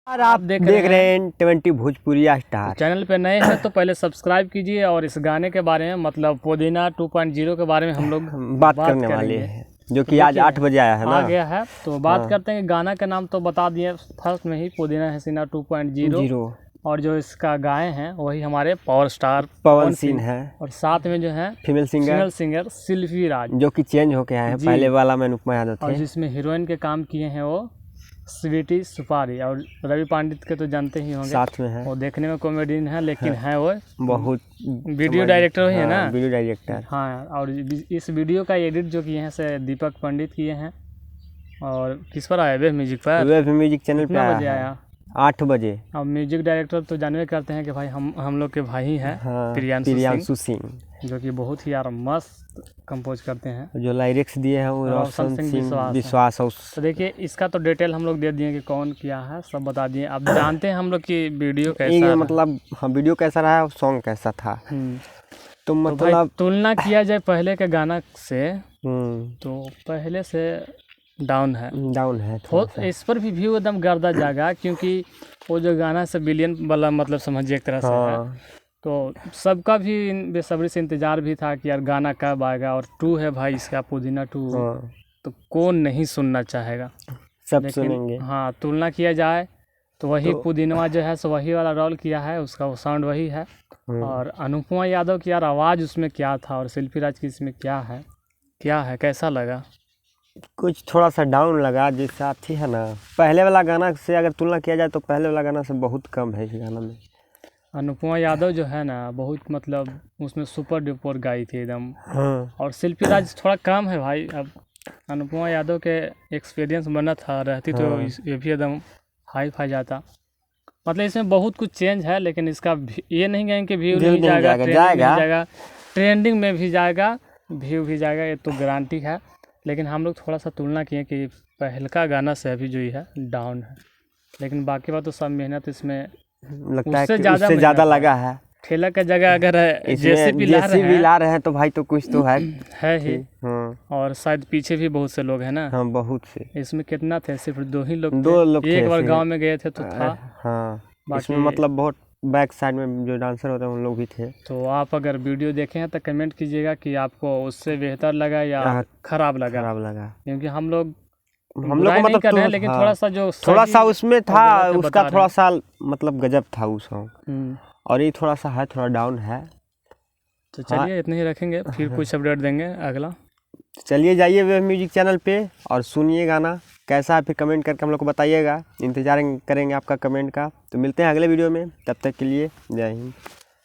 और आप देख रहे हैं 20 भोजपुरी स्टार। चैनल पे नए हैं तो पहले सब्सक्राइब कीजिए और इस गाने के बारे में मतलब पुदीना 2.0 के बारे में हम लोग बात करने वाले हैं, जो कि आज 8 बजे आया है ना, आ गया है। तो बात करते हैं कि गाना का नाम तो बता दिए फर्स्ट में ही, पुदीना हसीना 2.0, और जो इसका गाए हैं वही हमारे पावर स्टार पवन सिंह है, और साथ में जो है फीमेल सिंगर शिल्पी राज, जो कि चेंज होके आए हैं। पहले वाला में अनुपमा यादव थे, और जिसमें हीरोइन के काम किए हैं वो स्वीटी सुपारी, और रवि पंडित के तो जानते ही होंगे, साथ में है। वो देखने में कॉमेडियन है लेकिन है वो बहुत वीडियो डायरेक्टर ही है ना, वीडियो डायरेक्टर। हाँ, और इस वीडियो का एडिट जो किए हैं से दीपक पंडित किए हैं। और किस पर आया? वेब म्यूजिक पर, वेब म्यूजिक चैनल पे आया 8 बजे। अब म्यूजिक डायरेक्टर तो जानवे करते हैं कि भाई हम लोग के भाई हैं, प्रियांशु सिंह, जो कि बहुत ही यार मस्त कंपोज करते हैं। जो लाइरिक्स दिए हैं वो रोशन सिंह विश्वास। तो देखिए इसका तो डिटेल हम लोग दे दिए कि कौन किया है, सब बता दिए। अब जानते हैं हम लोग की वीडियो कैसा मतलब हाँ, वीडियो कैसा रहा और सॉन्ग कैसा था। तो मतलब तुलना किया जाए पहले के गाना से तो पहले से डाउन है इस पर भी व्यू एकदम गर्दा जाएगा, क्योंकि वो जो गाना से बिलियन वाला मतलब समझिए एक तरह से है। तो सबका भी बेसब्री से इंतजार भी था कि यार गाना कब आएगा, और 2 है भाई इसका, पुदीना 2 तो कौन नहीं सुनना चाहेगा, सब सुनेंगे। हाँ, तुलना किया जाए तो वही पुदीनवा जो है सो वही वाला रोल किया है, उसका वो साउंड वही है। और अनुपमा यादव की यार आवाज़ उसमें क्या था, और शिल्पी राज की इसमें क्या है कैसा लगा? कुछ थोड़ा सा डाउन लगा, जैसा थी है ना पहले वाला गाना से अगर तुलना किया जाए तो पहले वाला गाना से बहुत कम है इस गाना में। अनुपमा यादव जो है ना बहुत मतलब उसमें सुपर डुपर गाई थी एकदम। और शिल्पी राज थोड़ा कम है भाई। अब अनुपमा यादव के एक्सपीरियंस बना था रहती तो ये भी एकदम हाई फाई जाता। मतलब इसमें बहुत कुछ चेंज है, लेकिन इसका ये नहीं कहेंगे कि व्यू नहीं जाएगा, ट्रेंडिंग में भी जाएगा, व्यू भी जाएगा, ये तो गारंटी है। लेकिन हम लोग थोड़ा सा तुलना किए कि पहलका गाना से अभी जो है डाउन है, लेकिन बाकी बात तो सब मेहनत इसमें लगता है उससे ज़्यादा लगा है। ठेला का जगह अगर जेसीबी ला रहे हैं तो भाई तो कुछ तो है ही। और शायद पीछे भी बहुत से लोग हैं ना। हाँ, बहुत से। इसमें कितना थे? सिर्फ 2 ही लोग एक बार गांव में गए थे तो था। हाँ, इसमें मतलब बहुत बैक साइड में जो डांसर होते हैं उन लोग भी थे। तो आप अगर वीडियो देखे हैं तो कमेंट कीजिएगा कि आपको उससे बेहतर लगा या खराब लगा, क्योंकि हम लोग मतलब कर रहे हैं, लेकिन थोड़ा सा उसमें था, उसका थोड़ा सा मतलब गजब था उस सॉन्ग, और ये थोड़ा सा है, थोड़ा डाउन है। तो चलिए इतने ही रखेंगे, फिर कुछ अपडेट देंगे अगला। चलिए जाइए वेब म्यूजिक चैनल पे और सुनिए गाना कैसा है, फिर कमेंट करके हम लोग को बताइएगा। इंतजार करेंगे आपका कमेंट का। तो मिलते हैं अगले वीडियो में, तब तक के लिए जय हिंद।